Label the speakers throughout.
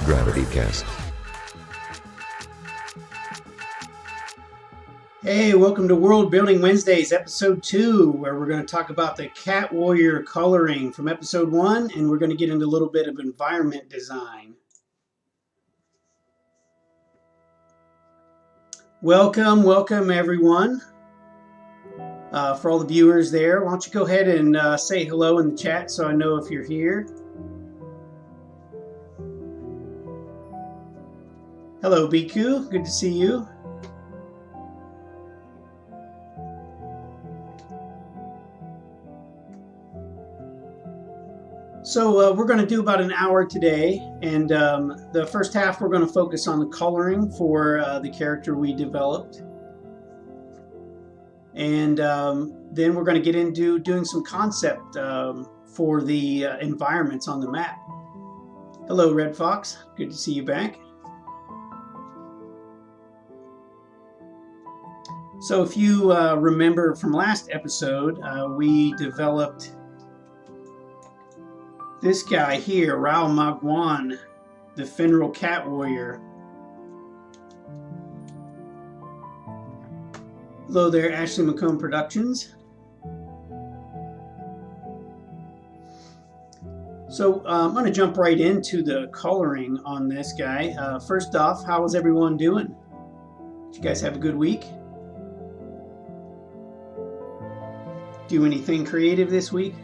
Speaker 1: Gravitycast.
Speaker 2: Hey, welcome to World Building Wednesdays, episode 2, where we're going to talk about the Cat Warrior coloring from episode 1, and we're going to get into a little bit of environment design. Welcome everyone. For all the viewers there, why don't you go ahead and say hello in the chat so I know if you're here. Hello, Biku. Good to see you. So we're going to do about an hour today, and the first half we're going to focus on the coloring for the character we developed. And then we're going to get into doing some concept for the environments on the map. Hello, Red Fox. Good to see you back. So if you remember from last episode, we developed this guy here, Rao Magwan, the Fenral Cat Warrior. Hello there, Ashley McComb Productions. So I'm going to jump right into the coloring on this guy. First off, how is everyone doing? Did you guys have a good week? Do anything creative this week?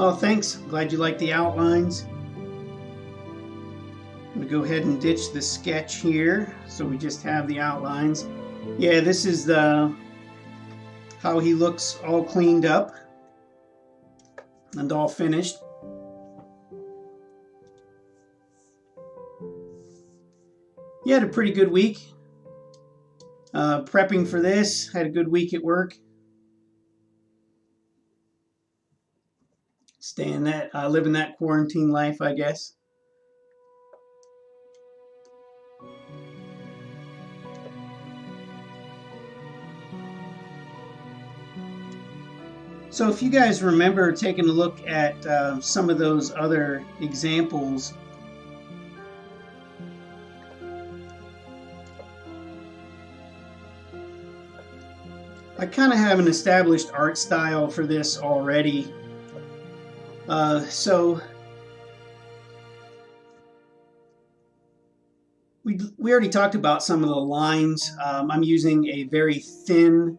Speaker 2: Oh, thanks. Glad you like the outlines. I'm going to go ahead and ditch the sketch here, so we just have the outlines. Yeah, this is how he looks all cleaned up and all finished. He had a pretty good week. Prepping for this, had a good week at work. Living that quarantine life, I guess. So if you guys remember taking a look at some of those other examples, I kind of have an established art style for this already. So we already talked about some of the lines. I'm using a very thin,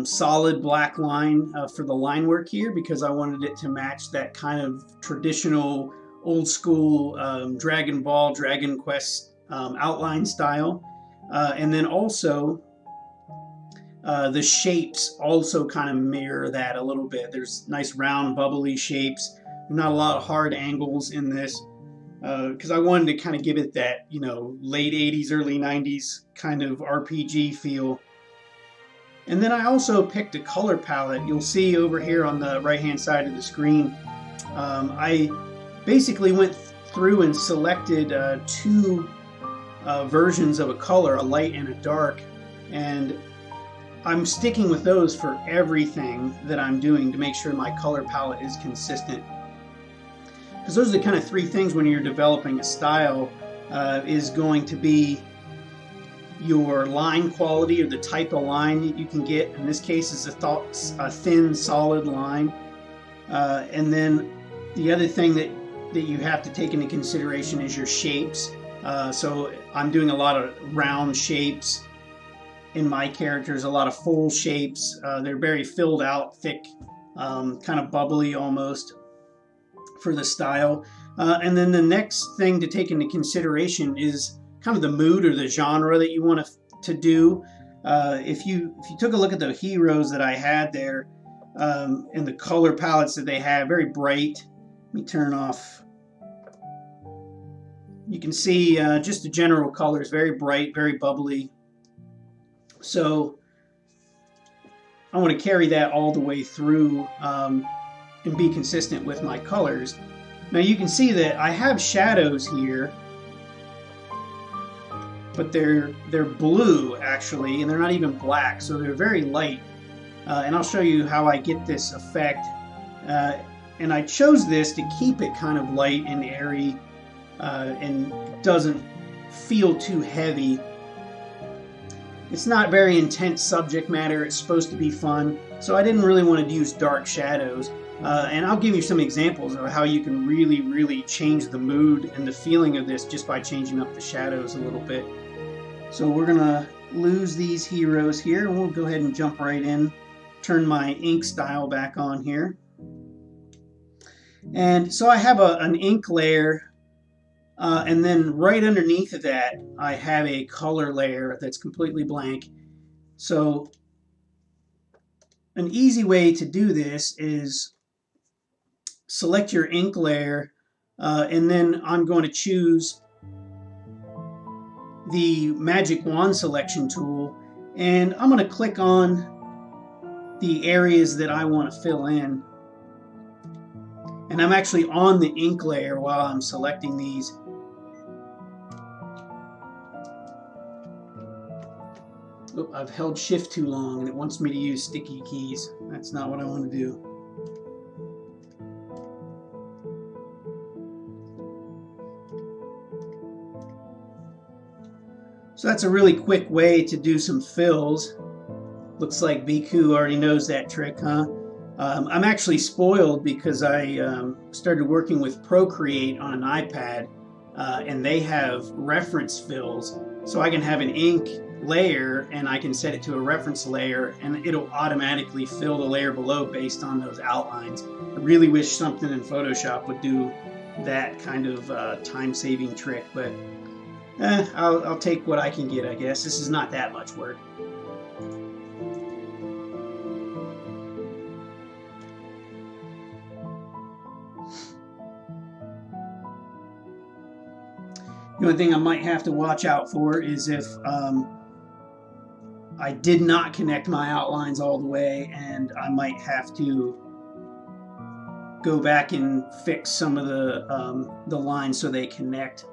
Speaker 2: solid black line for the line work here because I wanted it to match that kind of traditional, old school Dragon Ball, Dragon Quest outline style. And then also the shapes also kind of mirror that a little bit. There's nice round bubbly shapes, not a lot of hard angles in this because I wanted to kind of give it that, you know, late 80s, early 90s kind of RPG feel. And then I also picked a color palette. You'll see over here on the right hand side of the screen, I basically went through and selected two versions of a color, a light and a dark, and I'm sticking with those for everything that I'm doing to make sure my color palette is consistent. Because those are the kind of three things when you're developing a style is going to be your line quality, or the type of line that you can get. In this case, is a thin, solid line. And then the other thing that you have to take into consideration is your shapes. So I'm doing a lot of round shapes in my characters, a lot of full shapes. They're very filled out, thick, kind of bubbly almost for the style. And then the next thing to take into consideration is kind of the mood or the genre that you want to do. If you took a look at the heroes that I had there and the color palettes that they have, very bright. Let me turn off. You can see just the general colors, very bright, very bubbly. So I want to carry that all the way through and be consistent with my colors. Now you can see that I have shadows here but they're blue actually, and they're not even black, so they're very light. And I'll show you how I get this effect. And I chose this to keep it kind of light and airy, and doesn't feel too heavy. It's not very intense subject matter. It's supposed to be fun, so I didn't really want to use dark shadows. And I'll give you some examples of how you can really change the mood and the feeling of this just by changing up the shadows a little bit. So we're gonna lose these heroes here, and we'll go ahead and jump right in. Turn my ink style back on here. And so I have an ink layer, and then right underneath of that I have a color layer that's completely blank. So an easy way to do this is select your ink layer, and then I'm going to choose the magic wand selection tool, and I'm going to click on the areas that I want to fill in. And I'm actually on the ink layer while I'm selecting these. Oh, I've held shift too long and it wants me to use sticky keys. That's not what I want to do. So that's a really quick way to do some fills. Looks like Biku already knows that trick, huh? I'm actually spoiled because I started working with Procreate on an iPad, and they have reference fills. So I can have an ink layer and I can set it to a reference layer, and it'll automatically fill the layer below based on those outlines. I really wish something in Photoshop would do that kind of time-saving trick, but I'll take what I can get, I guess. This is not that much work. The only thing I might have to watch out for is if I did not connect my outlines all the way, and I might have to go back and fix some of the lines so they connect.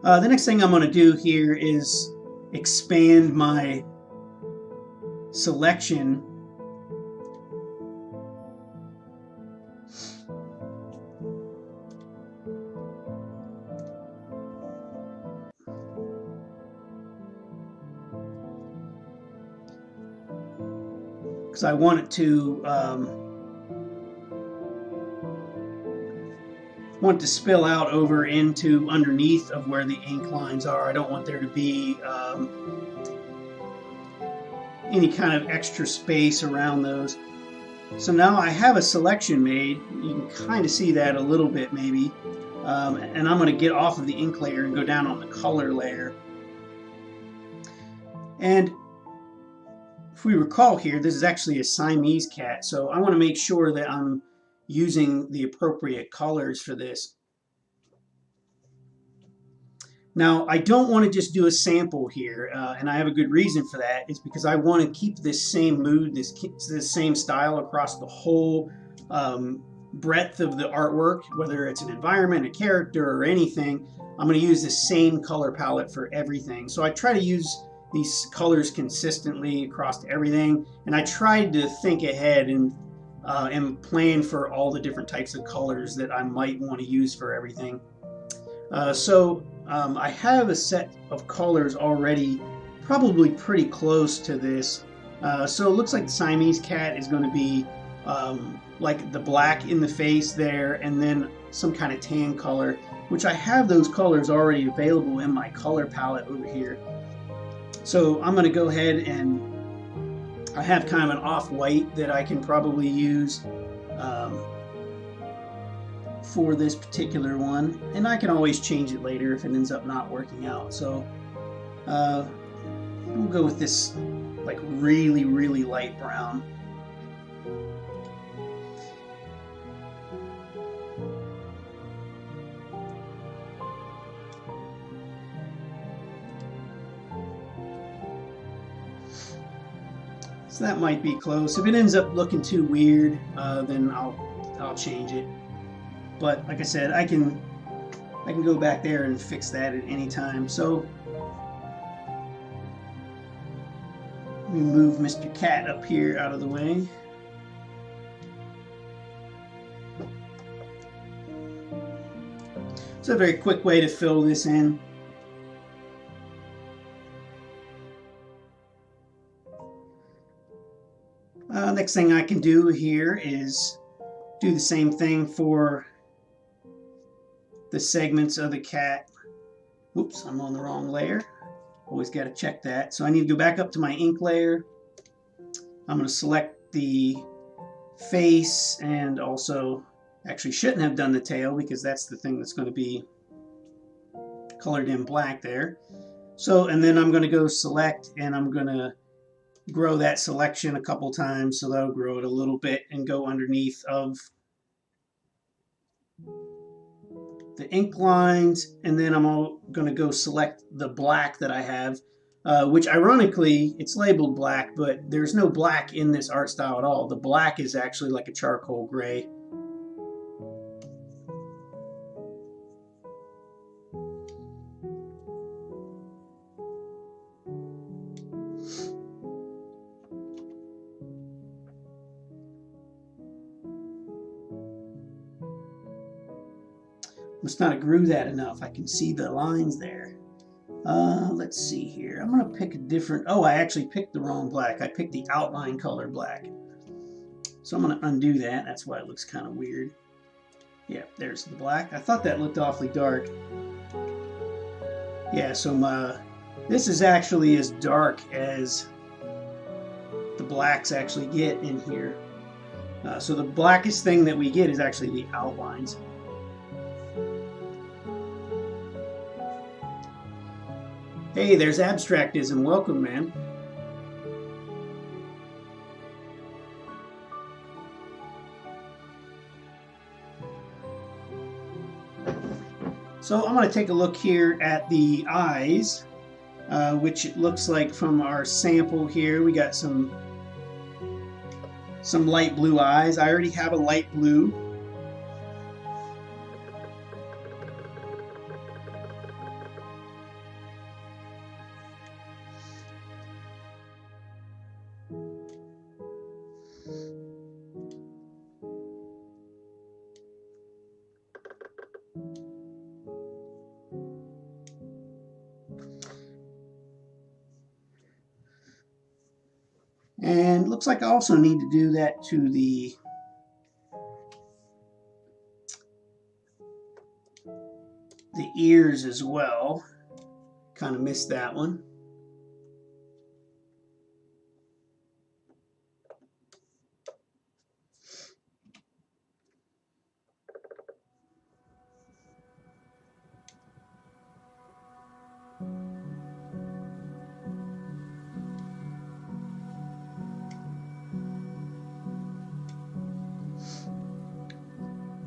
Speaker 2: The next thing I'm going to do here is expand my selection. Because I want it to spill out over into underneath of where the ink lines are. I don't want there to be any kind of extra space around those. So now I have a selection made. You can kind of see that a little bit maybe. And I'm going to get off of the ink layer and go down on the color layer. And if we recall here, this is actually a Siamese cat, so I want to make sure that I'm using the appropriate colors for this. Now, I don't want to just do a sample here, and I have a good reason for that. It's because I want to keep this same mood, this same style across the whole breadth of the artwork, whether it's an environment, a character, or anything. I'm going to use the same color palette for everything. So I try to use these colors consistently across everything, and I tried to think ahead and plan for all the different types of colors that I might want to use for everything. I have a set of colors already, probably pretty close to this. So it looks like the Siamese cat is going to be like the black in the face there, and then some kind of tan color, which I have those colors already available in my color palette over here. So I'm going to go ahead and I have kind of an off-white that I can probably use for this particular one, and I can always change it later if it ends up not working out. So we'll go with this like really light brown. So that might be close. If it ends up looking too weird, then I'll change it. But like I said, I can I can go back there and fix that at any time. So let me move Mr. Cat up here out of the way. It's a very quick way to fill this in. Next thing I can do here is do the same thing for the segments of the cat. Whoops, I'm on the wrong layer. Always got to check that. So I need to go back up to my ink layer. I'm going to select the face, and also actually shouldn't have done the tail because that's the thing that's going to be colored in black there. So, and then I'm going to go select, and I'm going to grow that selection a couple times, so that'll grow it a little bit and go underneath of the ink lines. And then I'm going to go select the black that I have, which ironically it's labeled black, but there's no black in this art style at all. The black is actually like a charcoal gray. Must not have grew that enough. I can see the lines there. Let's see here. I'm going to pick a different... Oh, I actually picked the wrong black. I picked the outline color black. So I'm going to undo that. That's why it looks kind of weird. Yeah, there's the black. I thought that looked awfully dark. Yeah, so this is actually as dark as the blacks actually get in here. So the blackest thing that we get is actually the outlines. Hey, there's Abstractism. Welcome, man. So I'm going to take a look here at the eyes, which it looks like from our sample here. We got some light blue eyes. I already have a light blue. And looks like I also need to do that to the ears as well. Kind of missed that one.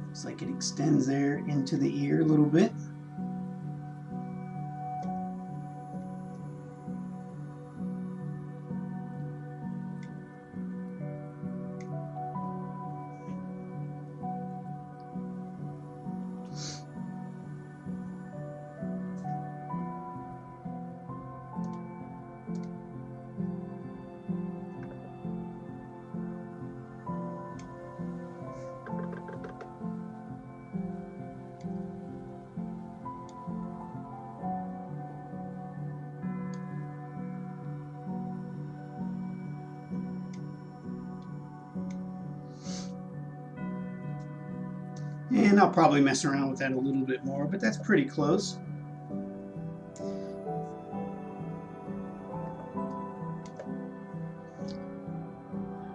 Speaker 2: Looks like it extends there into the ear a little bit. And I'll probably mess around with that a little bit more, but that's pretty close.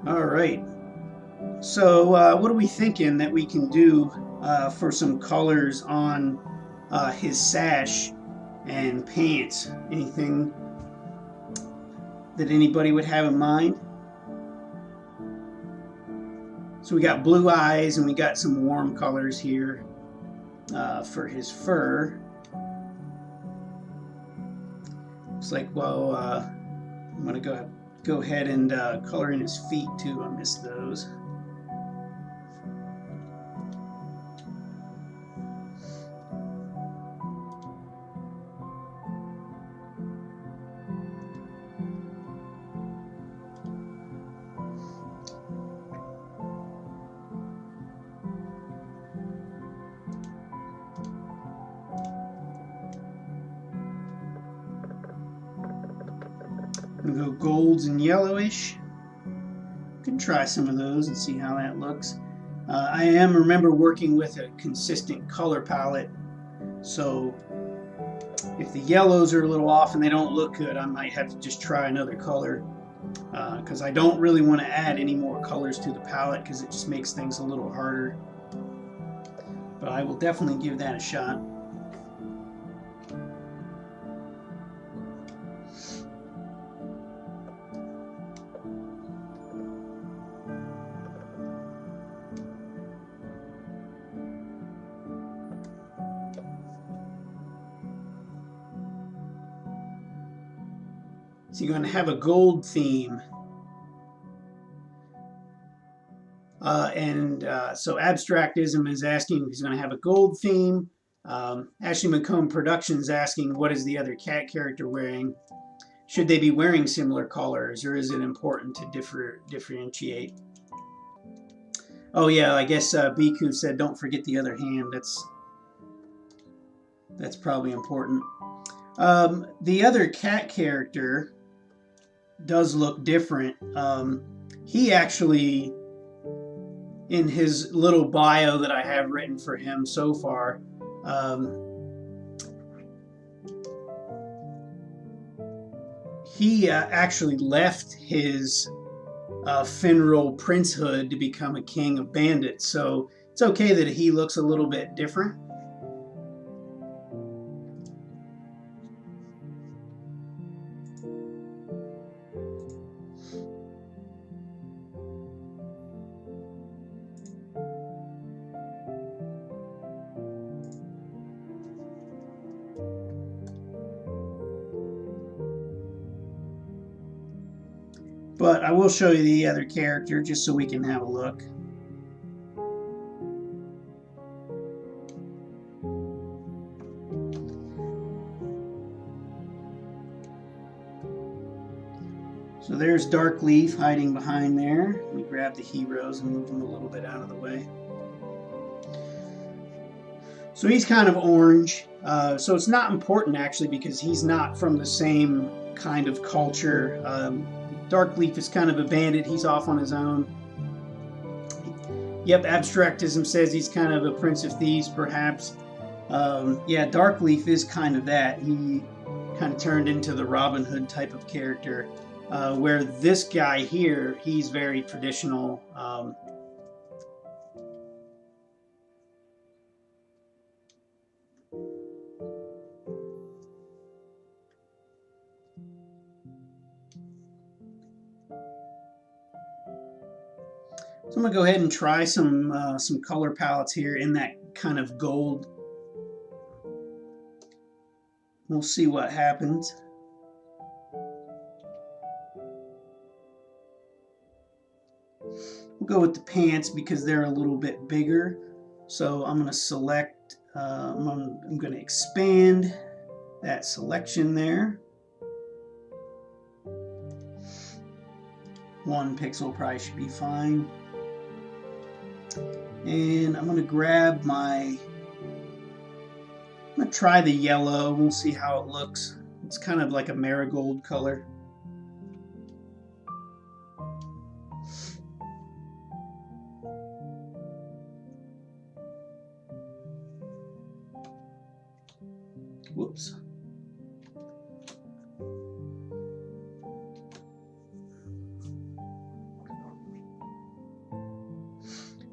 Speaker 2: All right. So what are we thinking that we can do for some colors on his sash and pants? Anything that anybody would have in mind? So we got blue eyes and we got some warm colors here for his fur. Looks like, well, I'm going to go ahead and color in his feet too. I missed those. I'm going to go golds and yellowish. Can try some of those and see how that looks. Remember working with a consistent color palette, so if the yellows are a little off and they don't look good, I might have to just try another color, because I don't really want to add any more colors to the palette because it just makes things a little harder. But I will definitely give that a shot. So you're going to have a gold theme. So Abstractism is asking if he's going to have a gold theme. Ashley McComb Productions is asking, what is the other cat character wearing? Should they be wearing similar colors, or is it important to differentiate? Oh yeah, I guess Biku said don't forget the other hand. That's probably important. The other cat character does look different. He actually, in his little bio that I have written for him so far, he actually left his Finral princehood to become a king of bandits. So it's okay that he looks a little bit different. But I will show you the other character just so we can have a look. So there's Darkleaf hiding behind there. Let me grab the heroes and move them a little bit out of the way. So he's kind of orange. So it's not important actually because he's not from the same kind of culture. Darkleaf is kind of a bandit. He's off on his own. Yep, Abstractism says he's kind of a Prince of Thieves, perhaps. Yeah, Darkleaf is kind of that. He kind of turned into the Robin Hood type of character, where this guy here, he's very traditional. So I'm going to go ahead and try some color palettes here in that kind of gold. We'll see what happens. We'll go with the pants because they're a little bit bigger. So I'm going to select, I'm going to expand that selection there. 1 pixel probably should be fine. And I'm going to grab I'm going to try the yellow. We'll see how it looks. It's kind of like a marigold color. Whoops.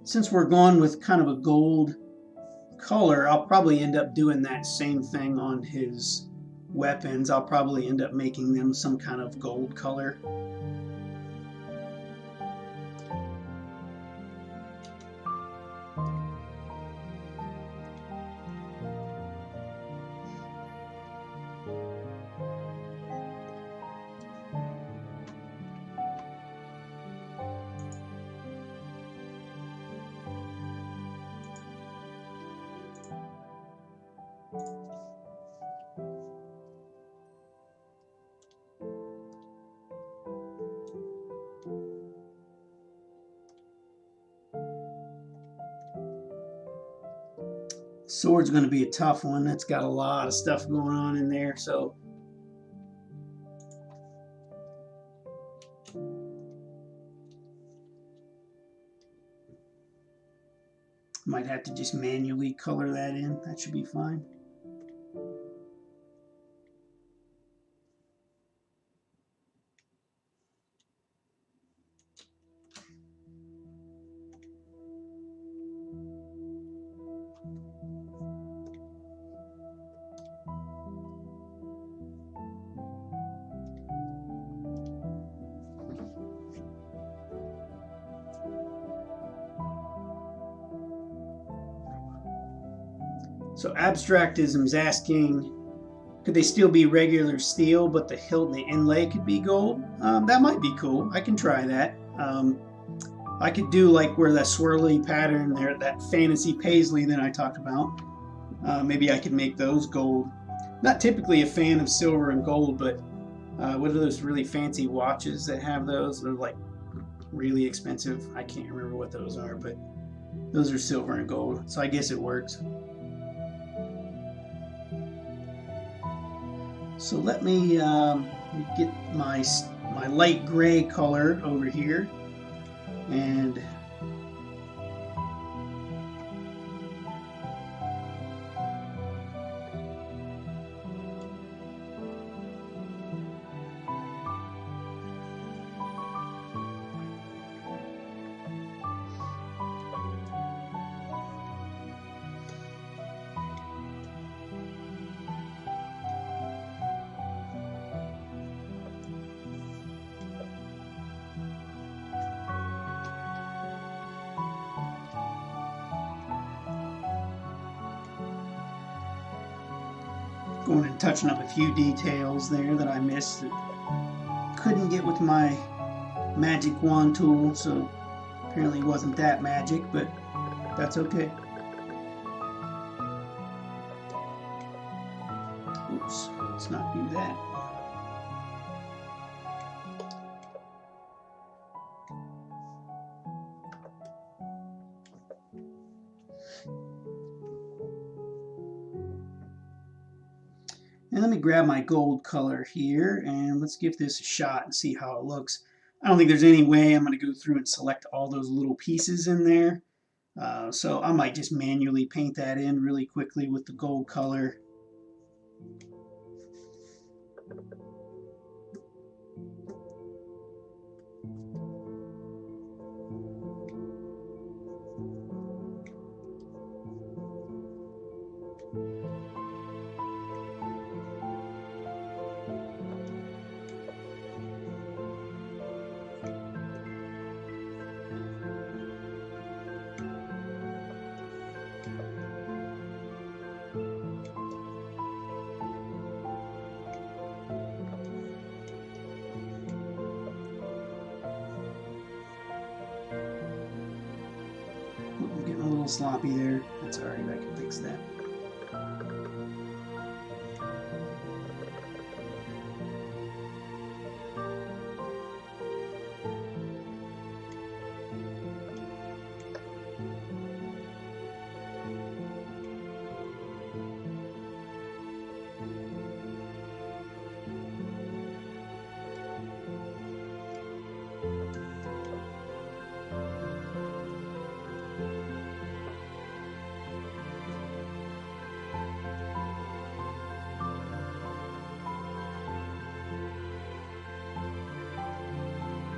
Speaker 2: Since we're going with kind of a gold color, I'll probably end up doing that same thing on his weapons. I'll probably end up making them some kind of gold color. Sword's going to be a tough one. That's got a lot of stuff going on in there. So Might have to just manually color that in. That should be fine. So Abstractism is asking, could they still be regular steel, but the hilt and the inlay could be gold? That might be cool. I can try that. I could do like where that swirly pattern there, that fantasy paisley that I talked about. Maybe I could make those gold. Not typically a fan of silver and gold, but what are those really fancy watches that have those? They're like really expensive. I can't remember what those are, but those are silver and gold. So I guess it works. So let me get my light gray color over here, and going and touching up a few details there that I missed that couldn't get with my magic wand tool, so apparently it wasn't that magic, but that's okay. Oops, let's not do that. And let me grab my gold color here and let's give this a shot and see how it looks. I don't think there's any way I'm going to go through and select all those little pieces in there. So I might just manually paint that in really quickly with the gold color. Sloppy there. That's alright, I can fix that.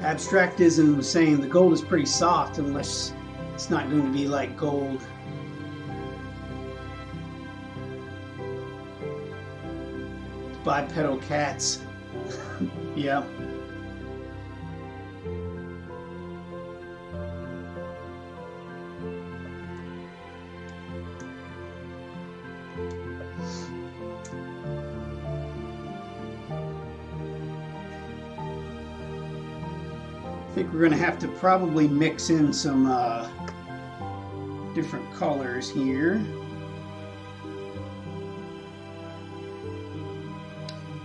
Speaker 2: Abstractism was saying the gold is pretty soft unless it's not going to be like gold. Bipedal cats. Yeah. I think we're going to have to probably mix in some different colors here.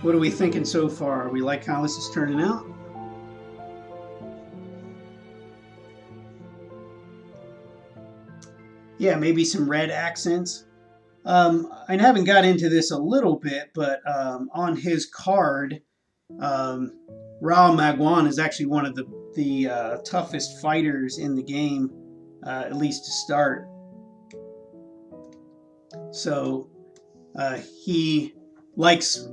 Speaker 2: What are we thinking so far? We like how this is turning out? Yeah, maybe some red accents. I haven't got into this a little bit, but on his card, Raoul Magwan is actually one of the toughest fighters in the game, at least to start. So he likes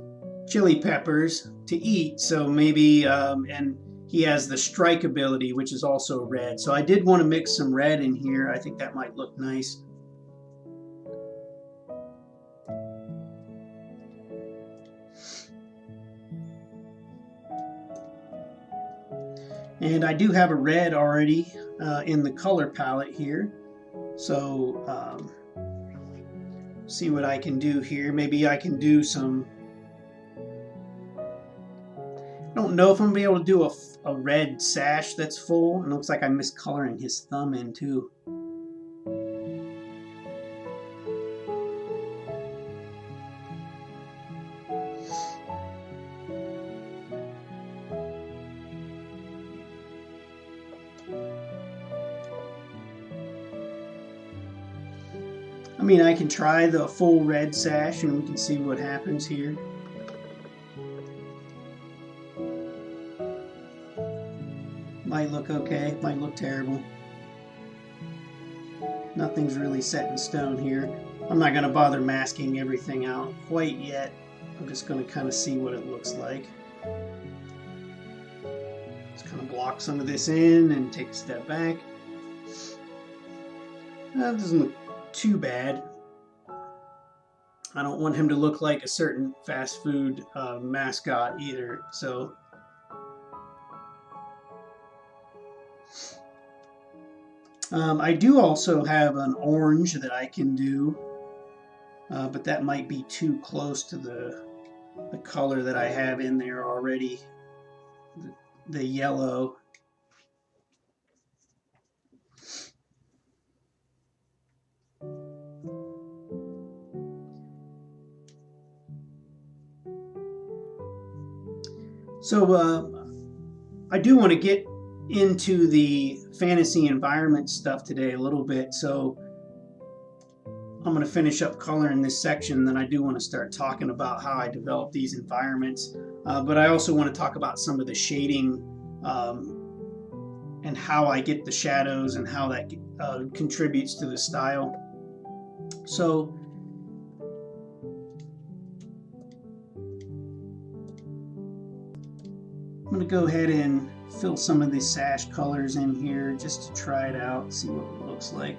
Speaker 2: chili peppers to eat, so maybe, and he has the strike ability, which is also red. So I did want to mix some red in here. I think that might look nice. And I do have a red already in the color palette here. So see what I can do here. Maybe I can do some, I don't know if I'm going to be able to do a red sash that's full. It looks like I'm miscoloring his thumb in too. I mean, I can try the full red sash and we can see what happens here. Might look okay, might look terrible. Nothing's really set in stone here. I'm not going to bother masking everything out quite yet. I'm just going to kind of see what it looks like. Just kind of block some of this in and take a step back. That doesn't look too bad. I don't want him to look like a certain fast food mascot either, so I do also have an orange that I can do, but that might be too close to the color that I have in there already, the yellow. So I do want to get into the fantasy environment stuff today a little bit. So I'm going to finish up coloring this section, then I do want to start talking about how I develop these environments. But I also want to talk about some of the shading and how I get the shadows and how that contributes to the style. So I'm going to go ahead and fill some of these sash colors in here just to try it out, see what it looks like.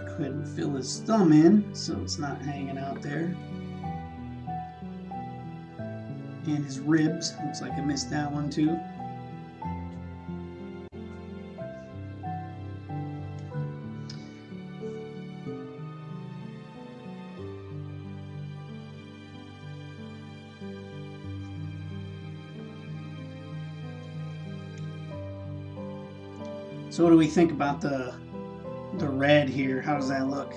Speaker 2: Go ahead and fill his thumb in so it's not hanging out there. And his ribs, looks like I missed that one too. So what do we think about the red here? How does that look?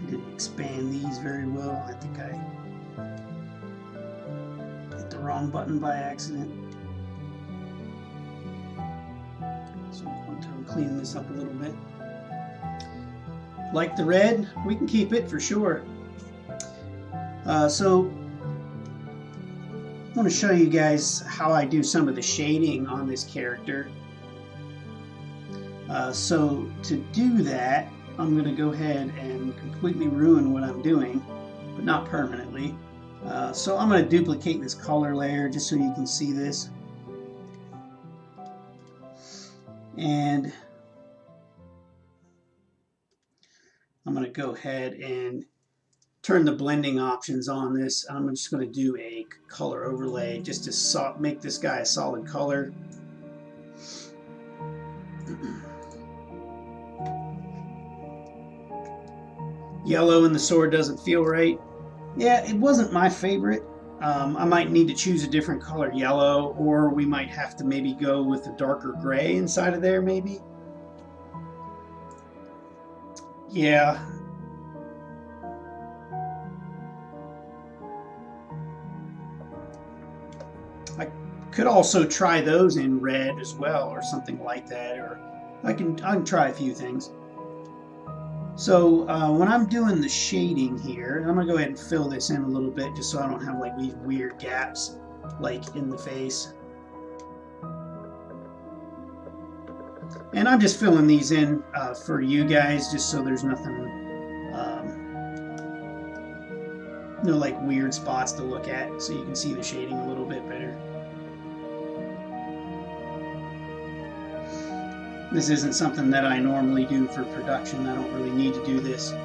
Speaker 2: Didn't expand these very well. I think I hit the wrong button by accident. So I'm going to clean this up a little bit. Like the red, we can keep it for sure. So I want to show you guys how I do some of the shading on this character. So to do that, I'm going to go ahead and completely ruin what I'm doing, but not permanently. So I'm going to duplicate this color layer just so you can see this. And I'm going to go ahead and turn the blending options on this. I'm just going to do a color overlay just to make this guy a solid color. Yellow in the sword doesn't feel right. Yeah, it wasn't my favorite. I might need to choose a different color yellow, or we might have to maybe go with a darker gray inside of there maybe. Yeah. I could also try those in red as well, or something like that, or I can try a few things. So when I'm doing the shading here, I'm going to go ahead and fill this in a little bit just so I don't have like these weird gaps like in the face. And I'm just filling these in for you guys just so there's nothing, no like weird spots to look at, so you can see the shading a little bit better. This isn't something that I normally do for production. I don't really need to do this. I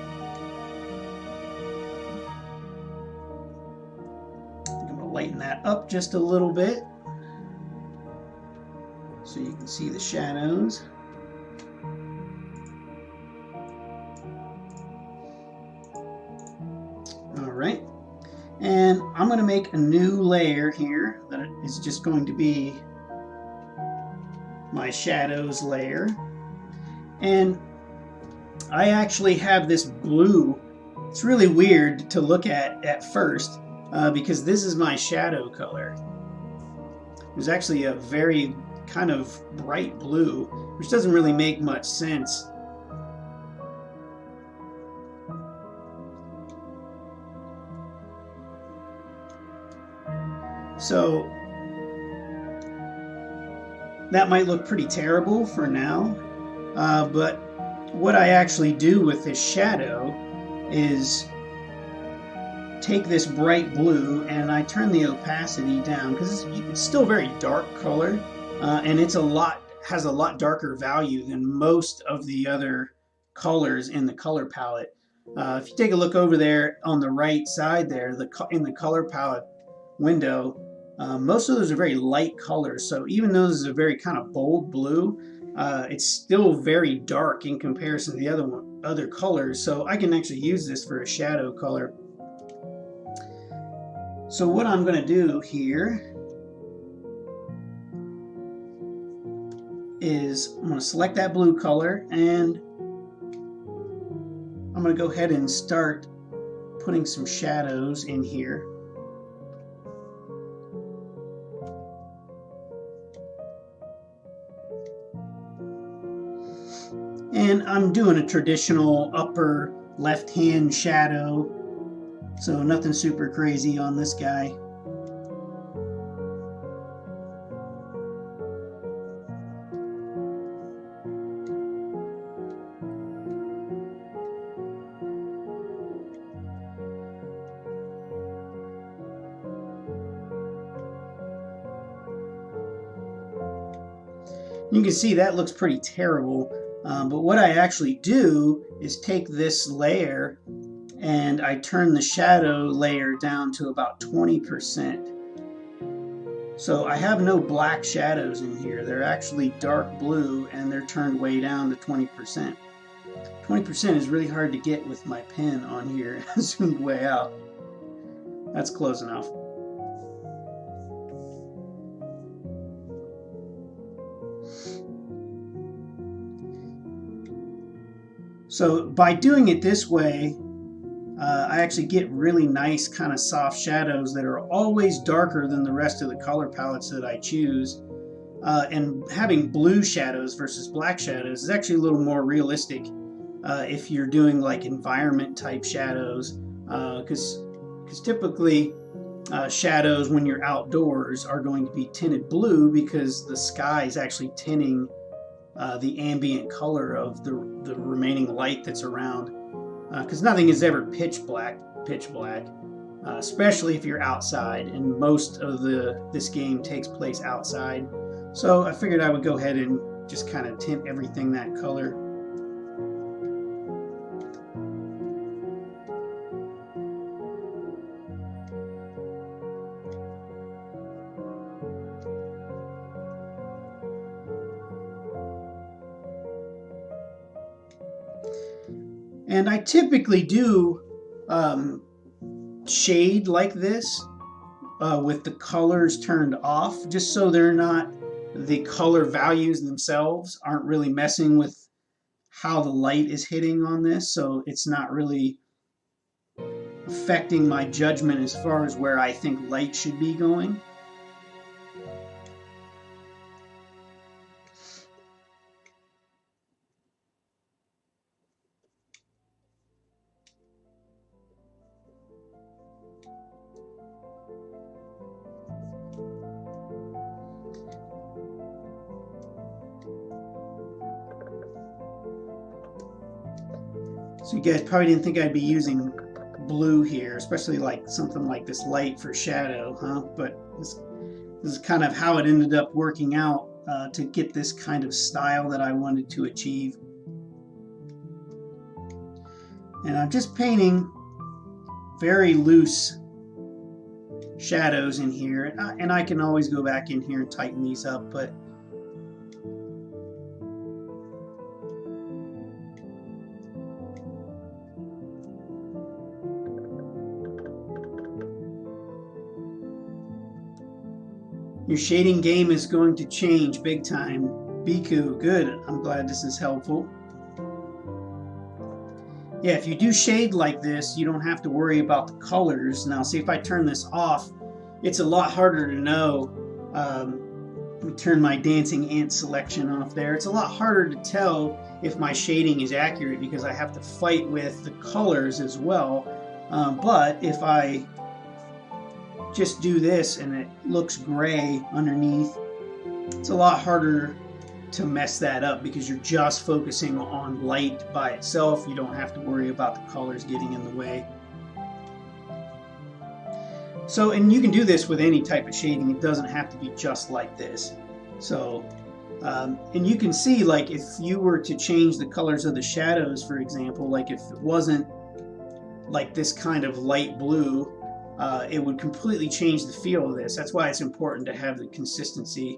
Speaker 2: think I'm going to lighten that up just a little bit so you can see the shadows. Alright, and I'm going to make a new layer here that is just going to be my shadows layer, and I actually have this blue. It's really weird to look at first because this is my shadow color. There's actually a very kind of bright blue, which doesn't really make much sense. So that might look pretty terrible for now, but what I actually do with this shadow is take this bright blue and I turn the opacity down because it's still very dark color, and has a lot darker value than most of the other colors in the color palette. If you take a look over there on the right side there, in the color palette window, most of those are very light colors, so even though this is a very kind of bold blue, it's still very dark in comparison to the other colors, so I can actually use this for a shadow color. So what I'm going to do here is I'm going to select that blue color, and I'm going to go ahead and start putting some shadows in here. And I'm doing a traditional upper left-hand shadow, so nothing super crazy on this guy. You can see that looks pretty terrible. But what I actually do is take this layer and I turn the shadow layer down to about 20%. So I have no black shadows in here. They're actually dark blue and they're turned way down to 20%. 20% is really hard to get with my pen on here, zoomed way out. That's close enough. So by doing it this way, I actually get really nice kind of soft shadows that are always darker than the rest of the color palettes that I choose. And having blue shadows versus black shadows is actually a little more realistic if you're doing like environment type shadows, because typically shadows when you're outdoors are going to be tinted blue because the sky is actually tinting the ambient color of the remaining light that's around, because nothing is ever pitch black, especially if you're outside, and most of this game takes place outside. So I figured I would go ahead and just kind of tint everything that color. And I typically do shade like this with the colors turned off, just so they're not, the color values themselves aren't really messing with how the light is hitting on this, so it's not really affecting my judgment as far as where I think light should be going. So you guys probably didn't think I'd be using blue here, especially like something like this light for shadow, huh? But this is kind of how it ended up working out to get this kind of style that I wanted to achieve. And I'm just painting very loose shadows in here, and I can always go back in here and tighten these up, but your shading game is going to change big time. Biku, good. I'm glad this is helpful. Yeah, if you do shade like this, you don't have to worry about the colors. Now, see, if I turn this off, it's a lot harder to know. Let me turn my dancing ant selection off there. It's a lot harder to tell if my shading is accurate because I have to fight with the colors as well. But if I just do this and it looks gray underneath, it's a lot harder to mess that up because you're just focusing on light by itself. You don't have to worry about the colors getting in the way. So, and you can do this with any type of shading. It doesn't have to be just like this. So, and you can see, like, if you were to change the colors of the shadows, for example, like if it wasn't like this kind of light blue, it would completely change the feel of this. That's why it's important to have the consistency.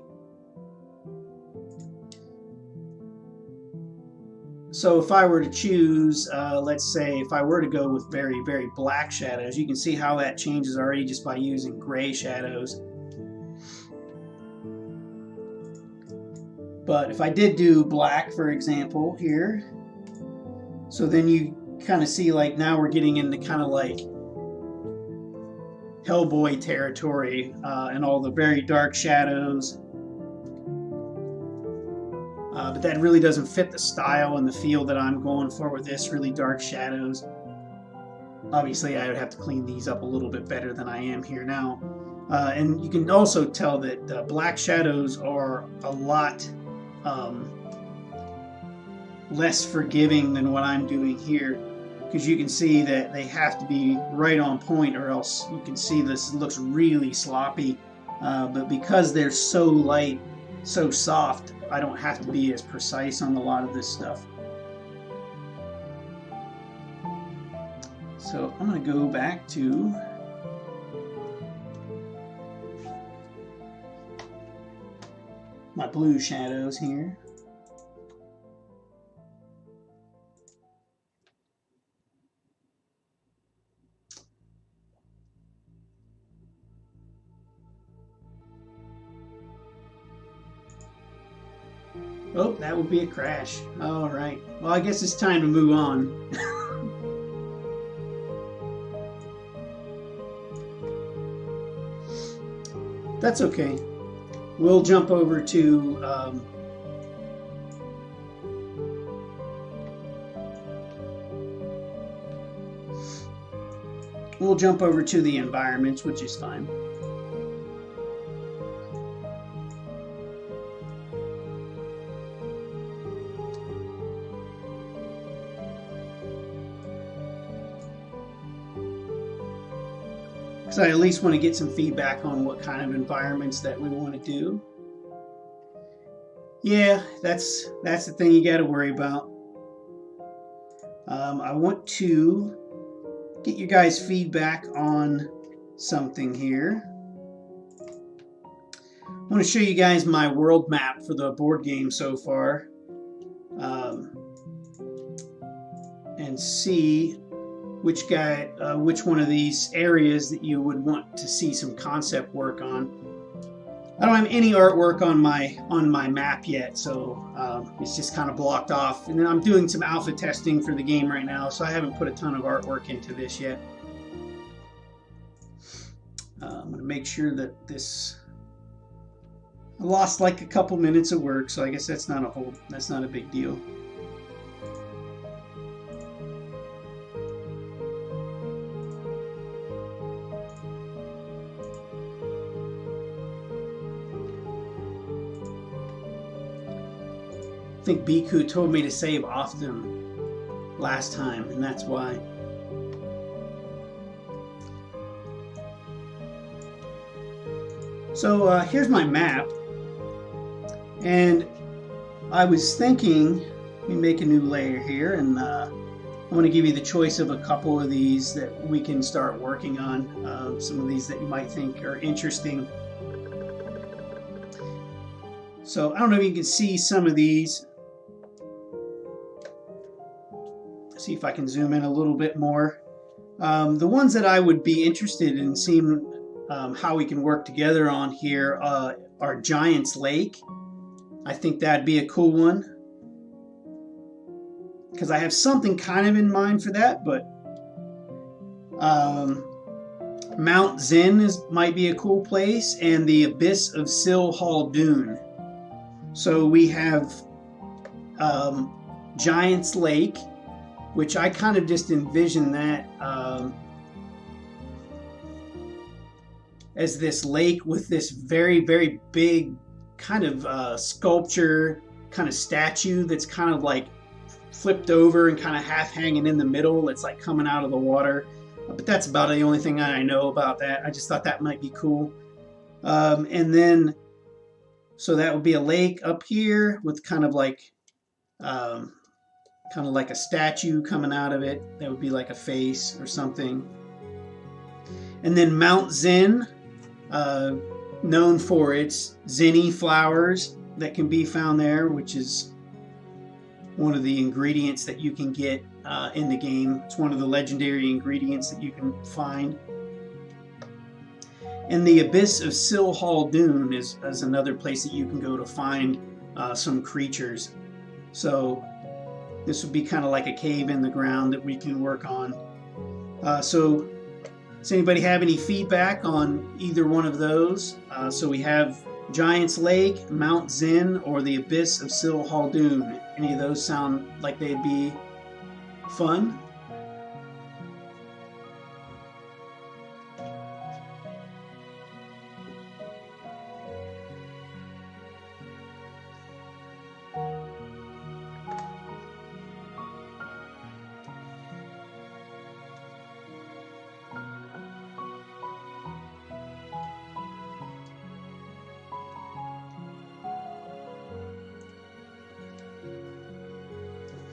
Speaker 2: So if I were to choose, let's say if I were to go with very, very black shadows, you can see how that changes already just by using gray shadows. But if I did do black, for example, here, so then you kind of see, like, now we're getting into kind of like Hellboy territory and all the very dark shadows. But that really doesn't fit the style and the feel that I'm going for with this, really dark shadows. Obviously, I would have to clean these up a little bit better than I am here now. And you can also tell that black shadows are a lot less forgiving than what I'm doing here, because you can see that they have to be right on point or else you can see this looks really sloppy. But because they're so light, so soft, I don't have to be as precise on a lot of this stuff. So I'm going to go back to my blue shadows here. Oh, that would be a crash. All right. Well, I guess it's time to move on. That's okay. We'll jump over to the environments, which is fine. because I at least want to get some feedback on what kind of environments that we want to do. Yeah, that's the thing you got to worry about. I want to get you guys feedback on something here. I want to show you guys my world map for the board game so far, and see which one of these areas that you would want to see some concept work on. I don't have any artwork on my map yet, so it's just kind of blocked off. And then I'm doing some alpha testing for the game right now, so I haven't put a ton of artwork into this yet. I'm going to make sure that this. I lost like a couple minutes of work, so I guess that's not a big deal. I think Biku told me to save often last time, and that's why. So here's my map, and I was thinking, let me make a new layer here, and I want to give you the choice of a couple of these that we can start working on, some of these that you might think are interesting. So I don't know if you can see some of these. See if I can zoom in a little bit more. The ones that I would be interested in seeing how we can work together on here are Giant's Lake. I think that'd be a cool one, because I have something kind of in mind for that, but Mount Zen might be a cool place, and the Abyss of Sill Hall Dune. So we have Giant's Lake, which I kind of just envision that as this lake with this very, very big kind of sculpture, kind of statue that's kind of like flipped over and kind of half hanging in the middle. It's like coming out of the water. But that's about the only thing I know about that. I just thought that might be cool. And then, so that would be a lake up here with kind of like a statue coming out of it. That would be like a face or something. And then Mount Zen, known for its zinni flowers that can be found there, which is one of the ingredients that you can get in the game. It's one of the legendary ingredients that you can find. And the Abyss of Sill Hall Dune is another place that you can go to find some creatures. So this would be kind of like a cave in the ground that we can work on. So does anybody have any feedback on either one of those? So we have Giant's Lake, Mount Zen, or the Abyss of Sill Hall Dune. Any of those sound like they'd be fun?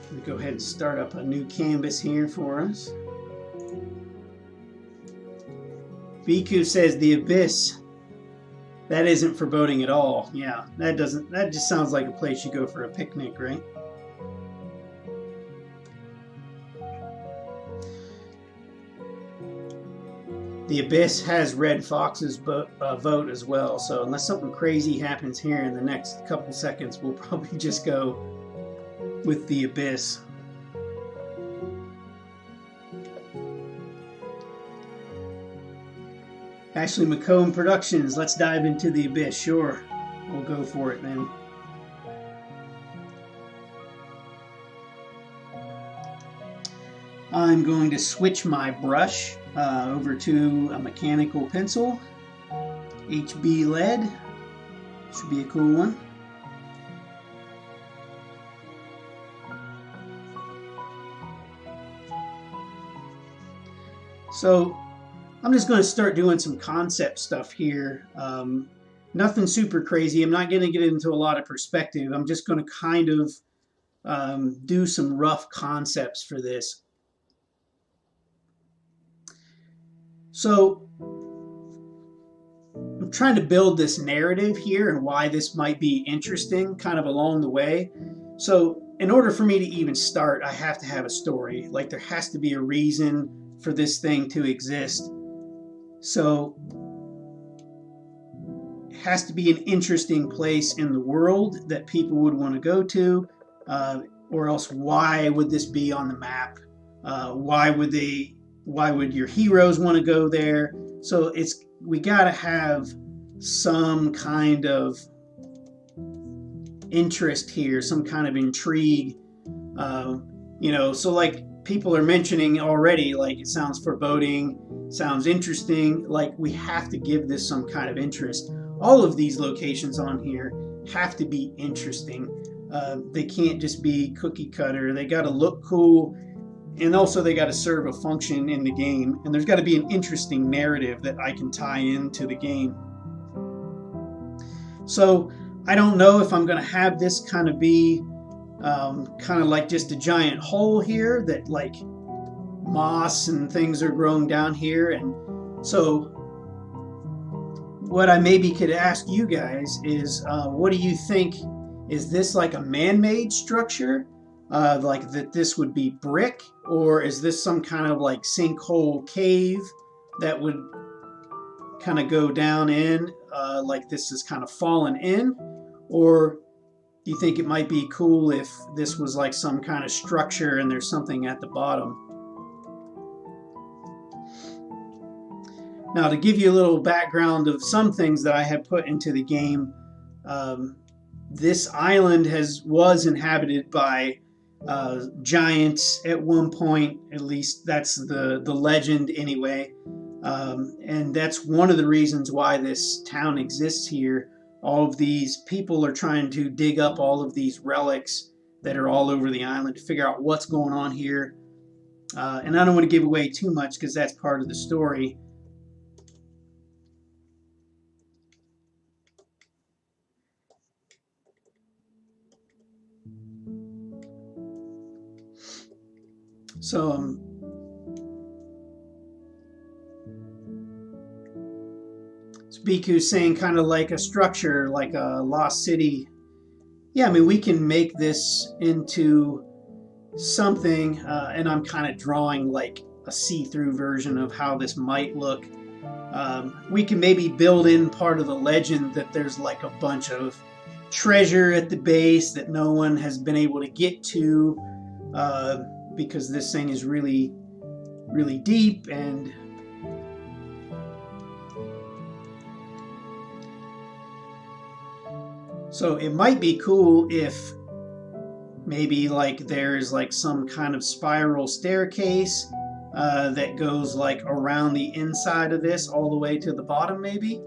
Speaker 2: Let me go ahead and start up a new canvas here for us. Biku says the Abyss. That isn't foreboding at all. Yeah, that just sounds like a place you go for a picnic, right? The Abyss has Red Fox's vote as well, so unless something crazy happens here in the next couple seconds, we'll probably just go with the Abyss. Ashley McComb Productions, let's dive into the Abyss. Sure, we'll go for it then. I'm going to switch my brush over to a mechanical pencil, HB lead. Should be a cool one. So I'm just going to start doing some concept stuff here. Nothing super crazy. I'm not going to get into a lot of perspective. I'm just going to kind of do some rough concepts for this. So I'm trying to build this narrative here and why this might be interesting kind of along the way. So in order for me to even start, I have to have a story. Like, there has to be a reason for this thing to exist. So it has to be an interesting place in the world that people would want to go to, or else why would this be on the map? Why would your heroes want to go there? So we got to have some kind of interest here, some kind of intrigue. So like people are mentioning already, like, it sounds foreboding, sounds interesting. Like, we have to give this some kind of interest. All of these locations on here have to be interesting. They can't just be cookie cutter. They got to look cool, and also they got to serve a function in the game, and there's got to be an interesting narrative that I can tie into the game. So I don't know if I'm going to have this kind of be kind of like just a giant hole here that, like, moss and things are growing down here. And so what I maybe could ask you guys is, what do you think? Is this like a man-made structure? Like that this would be brick? Or is this some kind of like sinkhole cave that would kind of go down in, like this is kind of fallen in? Or do you think it might be cool if this was like some kind of structure and there's something at the bottom? Now, to give you a little background of some things that I have put into the game, this island was inhabited by giants at one point. At least that's the legend anyway. And that's one of the reasons why this town exists here. All of these people are trying to dig up all of these relics that are all over the island to figure out what's going on here. And I don't want to give away too much because that's part of the story. So Biku's saying kind of like a structure, like a lost city. Yeah, I mean, we can make this into something, and I'm kind of drawing like a see-through version of how this might look. We can maybe build in part of the legend that there's like a bunch of treasure at the base that no one has been able to get to, because this thing is really, really deep. And so it might be cool if maybe like there's like some kind of spiral staircase that goes like around the inside of this all the way to the bottom maybe.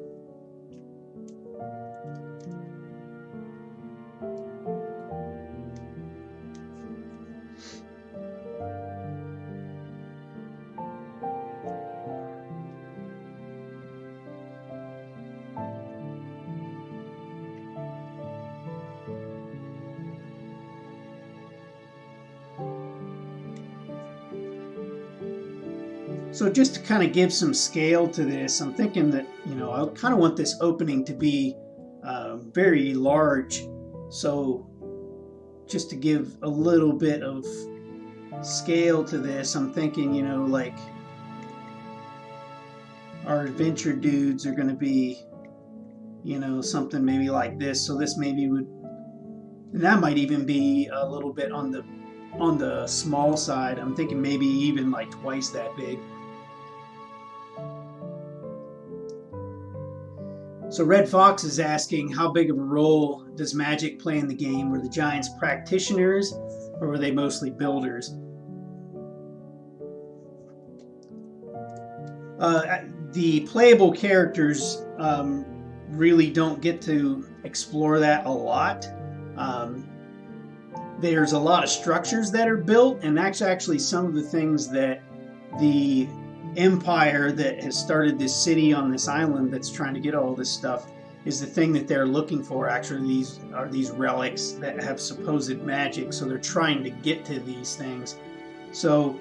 Speaker 2: So just to kind of give some scale to this, I'm thinking that, I kind of want this opening to be very large. So just to give a little bit of scale to this, I'm thinking, like our adventure dudes are going to be, something maybe like this. So this maybe would, and that might even be a little bit on the small side. I'm thinking maybe even like twice that big. So Red Fox is asking, how big of a role does magic play in the game? Were the giants practitioners, or were they mostly builders? The playable characters really don't get to explore that a lot. There's a lot of structures that are built, and that's actually some of the things that the empire that has started this city on this island that's trying to get all this stuff is the thing that they're looking for. Actually, these are these relics that have supposed magic, so they're trying to get to these things. So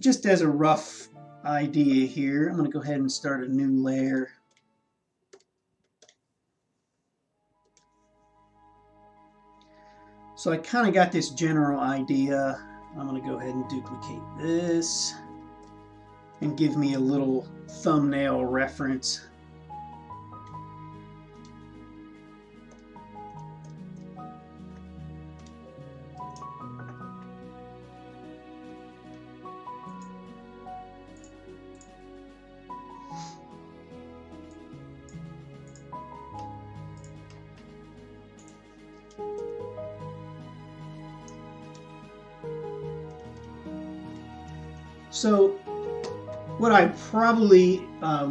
Speaker 2: just as a rough idea here, I'm going to go ahead and start a new layer. So I kind of got this general idea. I'm going to go ahead and duplicate this and give me a little thumbnail reference. So what I probably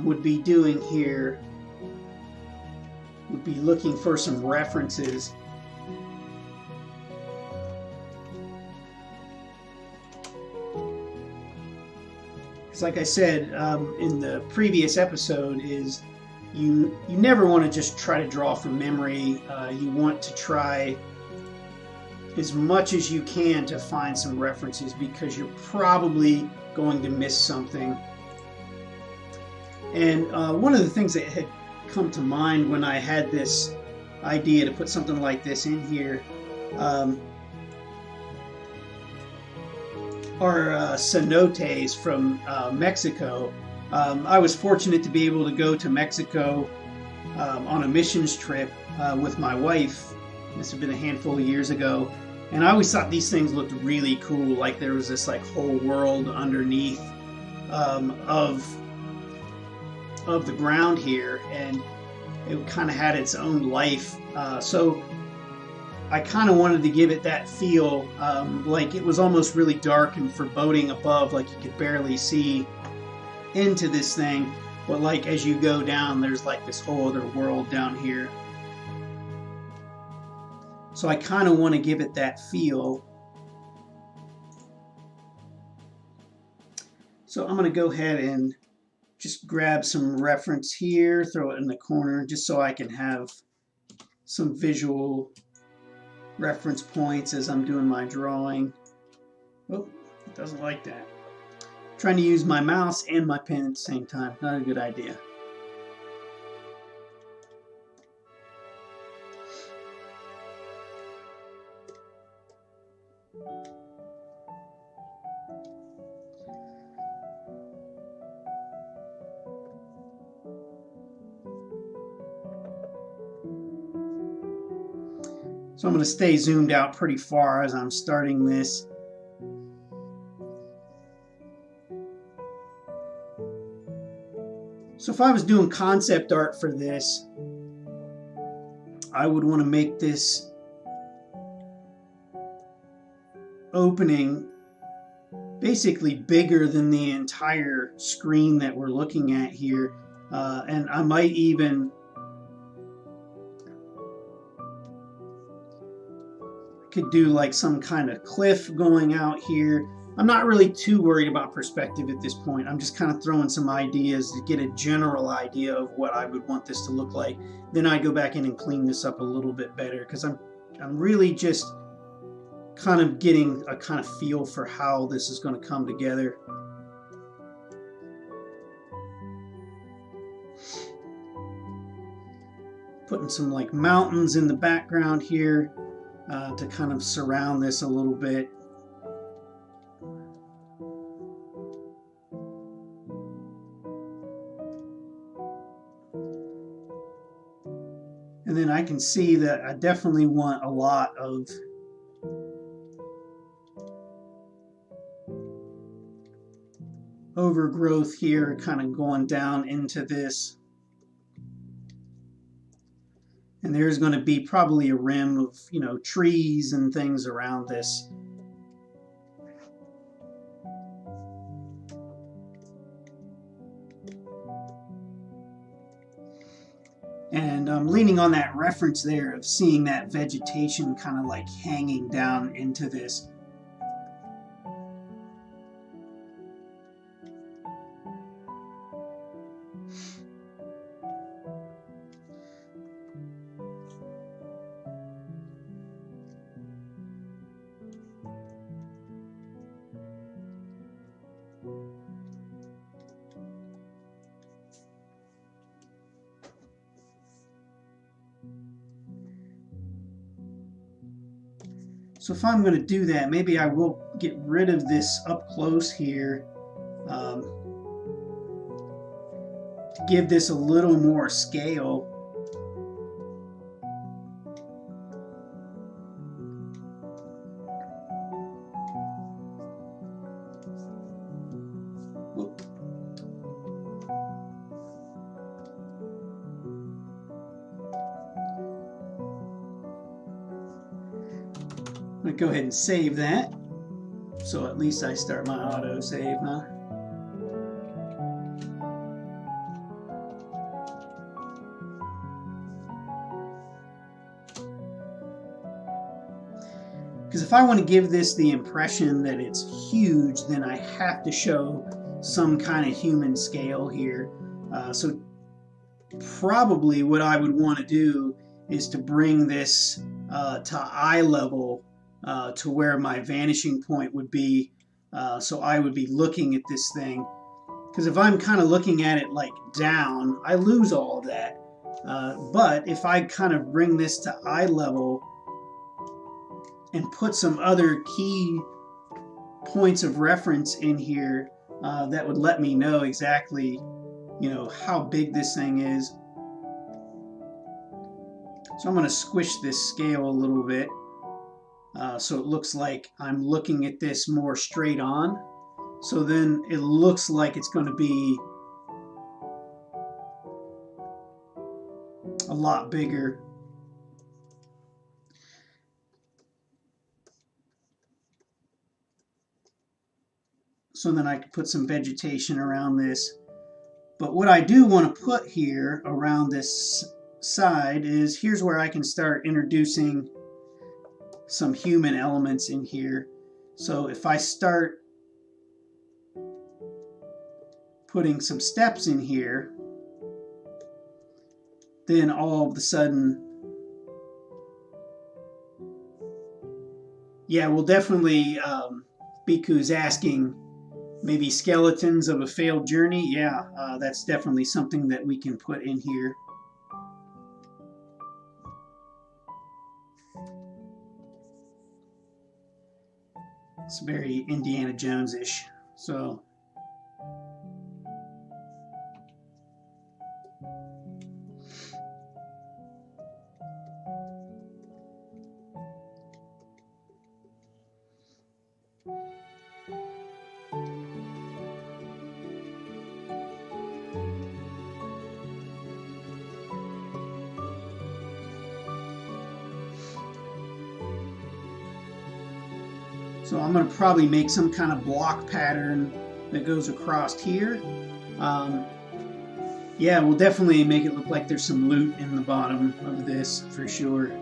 Speaker 2: would be doing here would be looking for some references. Because like I said in the previous episode, is you never want to just try to draw from memory. You want to try as much as you can to find some references, because you're probably going to miss something. And one of the things that had come to mind when I had this idea to put something like this in here are cenotes from Mexico. I was fortunate to be able to go to Mexico on a missions trip with my wife. This had been a handful of years ago. And I always thought these things looked really cool, like there was this like whole world underneath of the ground here, and it kind of had its own life. So I kind of wanted to give it that feel, like it was almost really dark and foreboding above, like you could barely see into this thing, but like as you go down, there's like this whole other world down here. So I kind of want to give it that feel. So I'm going to go ahead and just grab some reference here, throw it in the corner, just so I can have some visual reference points as I'm doing my drawing. Oh, it doesn't like that. Trying to use my mouse and my pen at the same time. Not a good idea. So I'm going to stay zoomed out pretty far as I'm starting this. So if I was doing concept art for this, I would want to make this opening basically bigger than the entire screen that we're looking at here. And I might even could do like some kind of cliff going out here. I'm not really too worried about perspective at this point. I'm just kind of throwing some ideas to get a general idea of what I would want this to look like. Then I go back in and clean this up a little bit better, because I'm really just kind of getting a kind of feel for how this is going to come together. Putting some like mountains in the background here to kind of surround this a little bit. And then I can see that I definitely want a lot of overgrowth here, kind of going down into this. And there's going to be probably a rim of, you know, trees and things around this. And I'm leaning on that reference there of seeing that vegetation kind of like hanging down into this. So if I'm going to do that, maybe I will get rid of this up close here to give this a little more scale. Whoop. I'm going to go ahead and save that. So at least I start my auto save, huh? Because if I want to give this the impression that it's huge, then I have to show some kind of human scale here. So probably what I would want to do is to bring this to eye level to where my vanishing point would be. So I would be looking at this thing. Because if I'm kind of looking at it like down, I lose all of that. But if I kind of bring this to eye level and put some other key points of reference in here that would let me know exactly, you know, how big this thing is. So I'm going to squish this scale a little bit so it looks like I'm looking at this more straight on. So then it looks like it's going to be a lot bigger. So then I can put some vegetation around this. But what I do want to put here around this side is here's where I can start introducing some human elements in here. So if I start putting some steps in here, then all of a sudden, yeah, we'll definitely, Biku's asking, maybe skeletons of a failed journey. Yeah, that's definitely something that we can put in here. It's very Indiana Jones-ish. So So I'm going to probably make some kind of block pattern that goes across here. Yeah, we'll definitely make it look like there's some loot in the bottom of this for sure.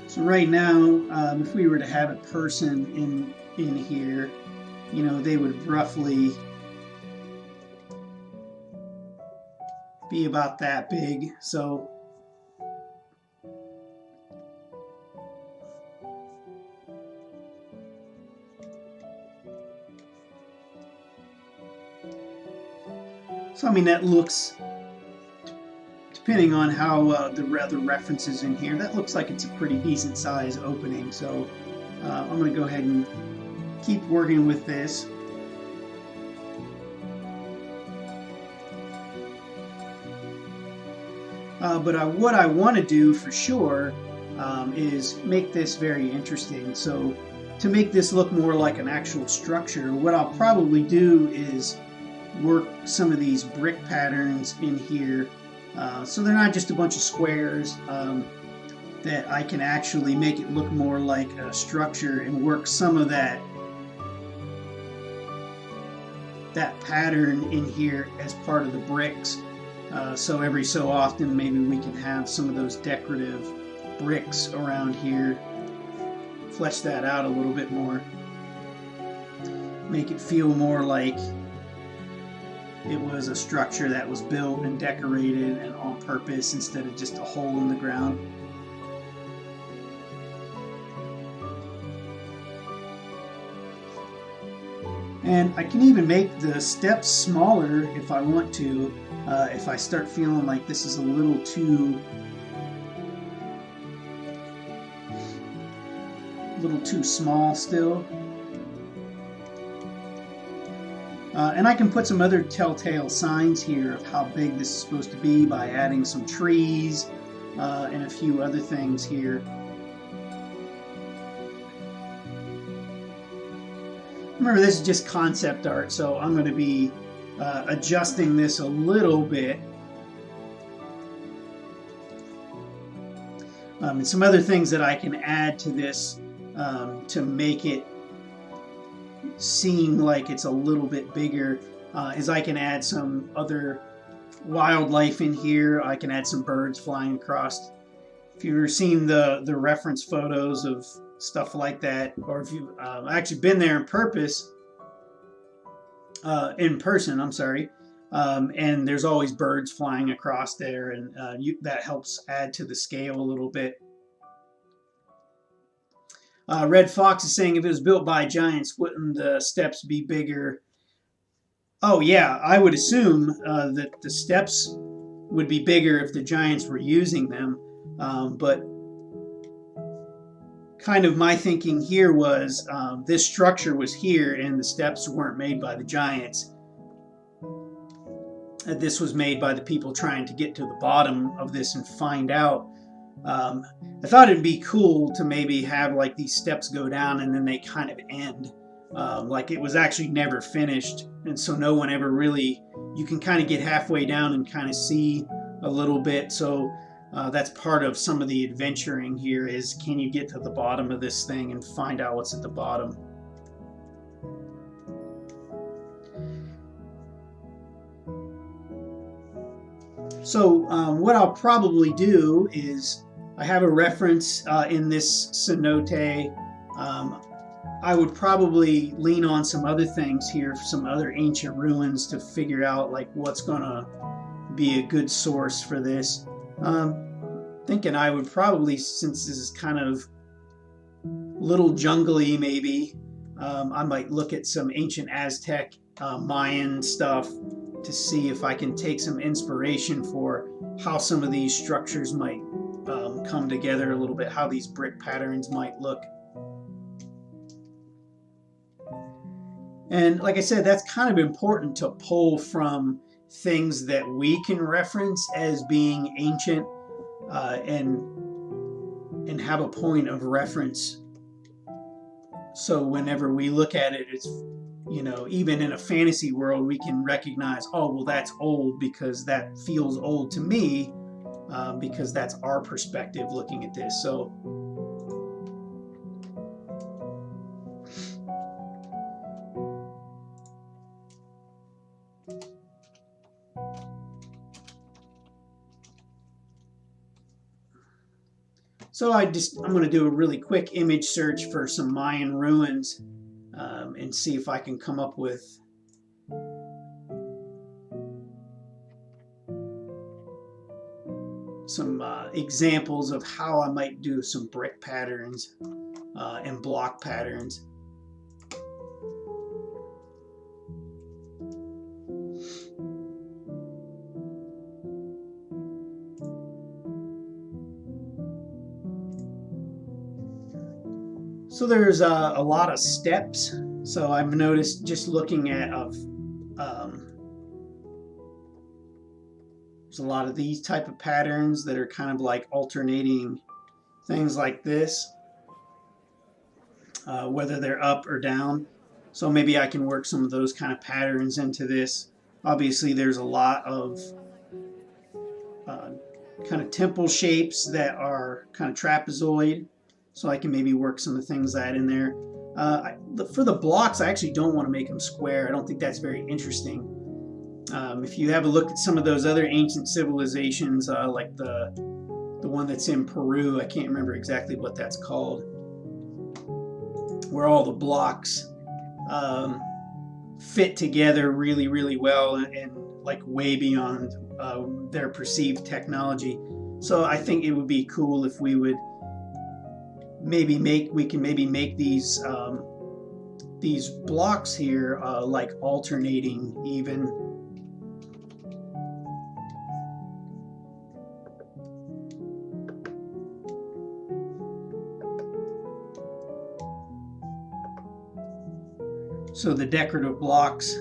Speaker 2: So right now, if we were to have a person in here, you know, they would roughly be about that big. So I mean, that looks, depending on how the references in here, that looks like it's a pretty decent size opening. So I'm going to go ahead and keep working with this. But what I want to do for sure is make this very interesting. So to make this look more like an actual structure, what I'll probably do is work some of these brick patterns in here, so they're not just a bunch of squares, that I can actually make it look more like a structure and work some of that pattern in here as part of the bricks. So every so often maybe we can have some of those decorative bricks around here, flesh that out a little bit more, make it feel more like it was a structure that was built and decorated and on purpose instead of just a hole in the ground. And I can even make the steps smaller if I want to, if I start feeling like this is a little too small still. And I can put some other telltale signs here of how big this is supposed to be by adding some trees and a few other things here. Remember, this is just concept art, so I'm going to be adjusting this a little bit. And some other things that I can add to this to make it seem like it's a little bit bigger is I can add some other wildlife in here. I can add some birds flying across. If you've ever seen the reference photos of stuff like that, or if you've actually been there in person, I'm sorry, and there's always birds flying across there, and that helps add to the scale a little bit. Red Fox is saying, if it was built by giants, wouldn't the steps be bigger? Oh yeah, I would assume that the steps would be bigger if the giants were using them, but kind of my thinking here was this structure was here and the steps weren't made by the giants. This was made by the people trying to get to the bottom of this and find out. I thought it'd be cool to maybe have like these steps go down and then they kind of end. Like it was actually never finished, and so no one ever really, you can kind of get halfway down and kind of see a little bit. So that's part of some of the adventuring here, is can you get to the bottom of this thing and find out what's at the bottom. So what I'll probably do is, I have a reference in this cenote. I would probably lean on some other things here, some other ancient ruins, to figure out like what's gonna be a good source for this. Thinking I would probably, since this is kind of little jungly maybe, I might look at some ancient Aztec, Mayan stuff to see if I can take some inspiration for how some of these structures might come together a little bit, how these brick patterns might look. And like I said, that's kind of important to pull from things that we can reference as being ancient, and have a point of reference. So whenever we look at it, it's, you know, even in a fantasy world, we can recognize, oh, well, that's old because that feels old to me, because that's our perspective looking at this. So I'm going to do a really quick image search for some Mayan ruins and see if I can come up with some examples of how I might do some brick patterns and block patterns. So there's a lot of steps. So I've noticed just looking at there's a lot of these type of patterns that are kind of like alternating things like this. whether they're up or down. So maybe I can work some of those kind of patterns into this. Obviously, there's a lot of kind of temple shapes that are kind of trapezoid, so I can maybe work some of the things that in there. For the blocks, I actually don't want to make them square. I don't think that's very interesting. If you have a look at some of those other ancient civilizations, like the one that's in Peru, I can't remember exactly what that's called, where all the blocks fit together really, really well and like way beyond their perceived technology. So I think it would be cool if we would maybe make these blocks here like alternating even. So the decorative blocks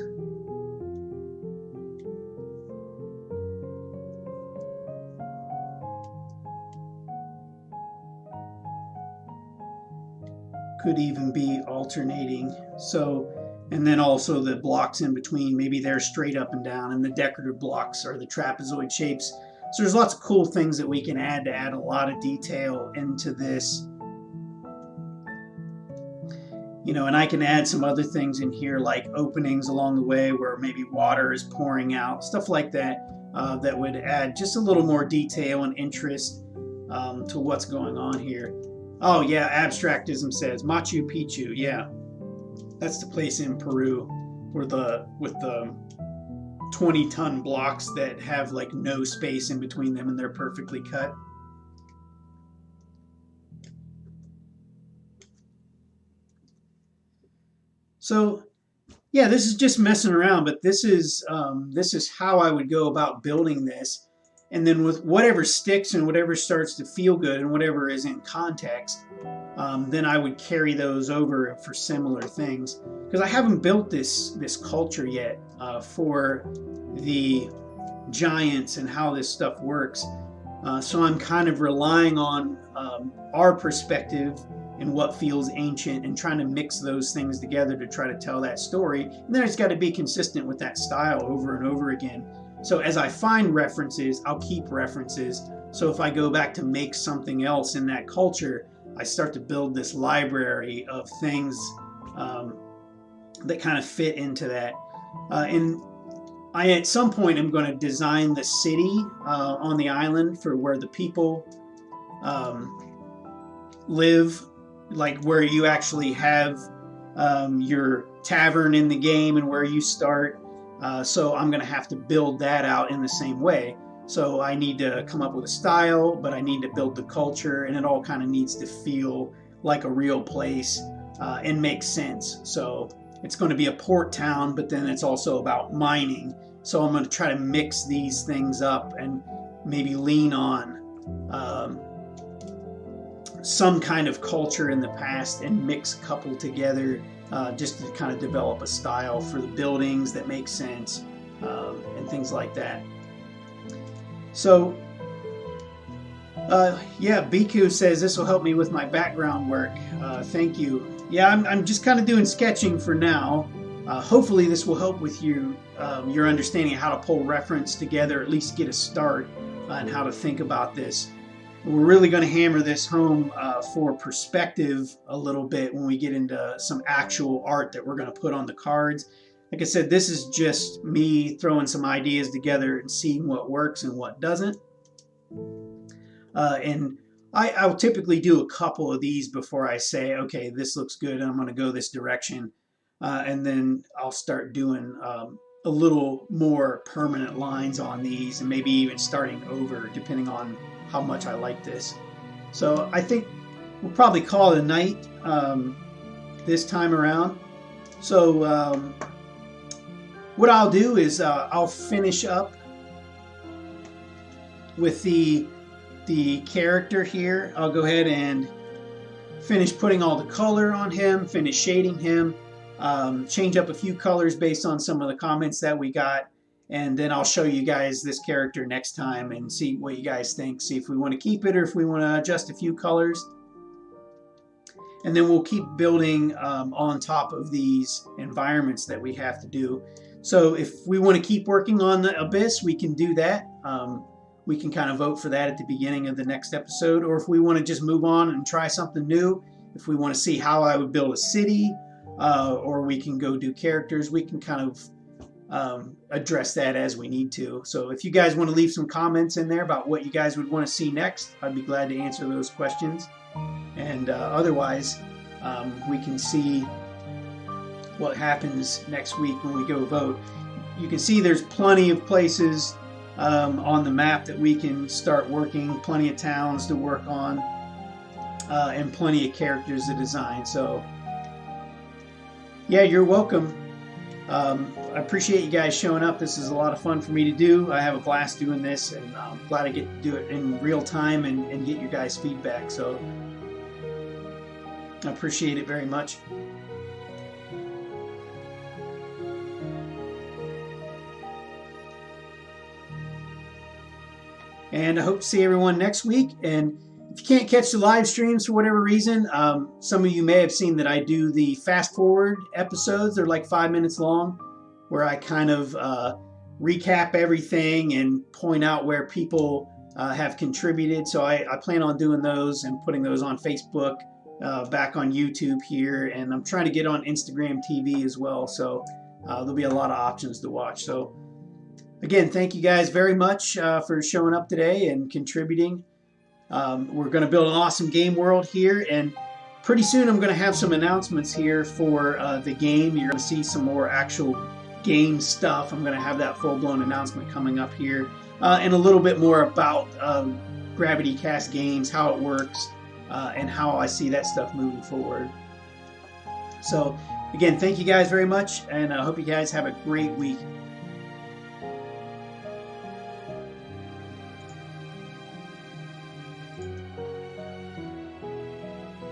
Speaker 2: could even be alternating. So, and then also the blocks in between, maybe they're straight up and down, and the decorative blocks are the trapezoid shapes. So there's lots of cool things that we can add to add a lot of detail into this. You know, and I can add some other things in here like openings along the way where maybe water is pouring out, stuff like that, that would add just a little more detail and interest to what's going on here. Oh yeah, Abstractism says Machu Picchu. Yeah, that's the place in Peru where with the 20-ton blocks that have like no space in between them and they're perfectly cut. So yeah, this is just messing around, but this is how I would go about building this. And then with whatever sticks and whatever starts to feel good and whatever is in context, then I would carry those over for similar things. Because I haven't built this culture yet for the giants and how this stuff works. So I'm kind of relying on our perspective and what feels ancient and trying to mix those things together to try to tell that story. And then it's got to be consistent with that style over and over again. So as I find references, I'll keep references. So if I go back to make something else in that culture, I start to build this library of things that kind of fit into that. And I, at some point, am going to design the city on the island for where the people live, like where you actually have your tavern in the game and where you start. So I'm going to have to build that out in the same way. So I need to come up with a style, but I need to build the culture, and it all kind of needs to feel like a real place and make sense. So it's going to be a port town, but then it's also about mining. So I'm going to try to mix these things up and maybe lean on some kind of culture in the past and mix a couple together just to kind of develop a style for the buildings that make sense and things like that. So yeah, Biku says this will help me with my background work. Thank you. Yeah, I'm just kind of doing sketching for now. Hopefully this will help with you your understanding of how to pull reference together, at least get a start on how to think about this. We're really going to hammer this home for perspective a little bit when we get into some actual art that we're going to put on the cards. Like I said, this is just me throwing some ideas together and seeing what works and what doesn't. And I'll typically do a couple of these before I say, okay, this looks good, and I'm going to go this direction. And then I'll start doing a little more permanent lines on these, and maybe even starting over depending on how much I like this. So I think we'll probably call it a night this time around. So what I'll do is I'll finish up with the character here. I'll go ahead and finish putting all the color on him, finish shading him, change up a few colors based on some of the comments that we got, and then I'll show you guys this character next time and see what you guys think, see if we want to keep it or if we want to adjust a few colors. and then we'll keep building on top of these environments that we have to do. So if we want to keep working on the Abyss, we can do that. We can kind of vote for that at the beginning of the next episode, or if we want to just move on and try something new, if we want to see how I would build a city, or we can go do characters, we can kind of address that as we need to. So if you guys want to leave some comments in there about what you guys would want to see next, I'd be glad to answer those questions. And otherwise, we can see what happens next week when we go vote. You can see there's plenty of places on the map that we can start working, plenty of towns to work on, and plenty of characters to design. So yeah, you're welcome. I appreciate you guys showing up. This is a lot of fun for me to do. I have a blast doing this, and I'm glad I get to do it in real time and get your guys' feedback. So I appreciate it very much. And I hope to see everyone next week. And if you can't catch the live streams for whatever reason, some of you may have seen that I do the fast forward episodes. They're like 5 minutes long, where I kind of recap everything and point out where people have contributed. So I plan on doing those and putting those on Facebook, back on YouTube here, and I'm trying to get on Instagram TV as well. So there'll be a lot of options to watch. So again, thank you guys very much for showing up today and contributing. We're going to build an awesome game world here, and pretty soon I'm going to have some announcements here for the game. You're going to see some more actual game stuff. I'm going to have that full-blown announcement coming up here, and a little bit more about Gravitycast games, how it works, and how I see that stuff moving forward. So again, thank you guys very much, and I hope you guys have a great week.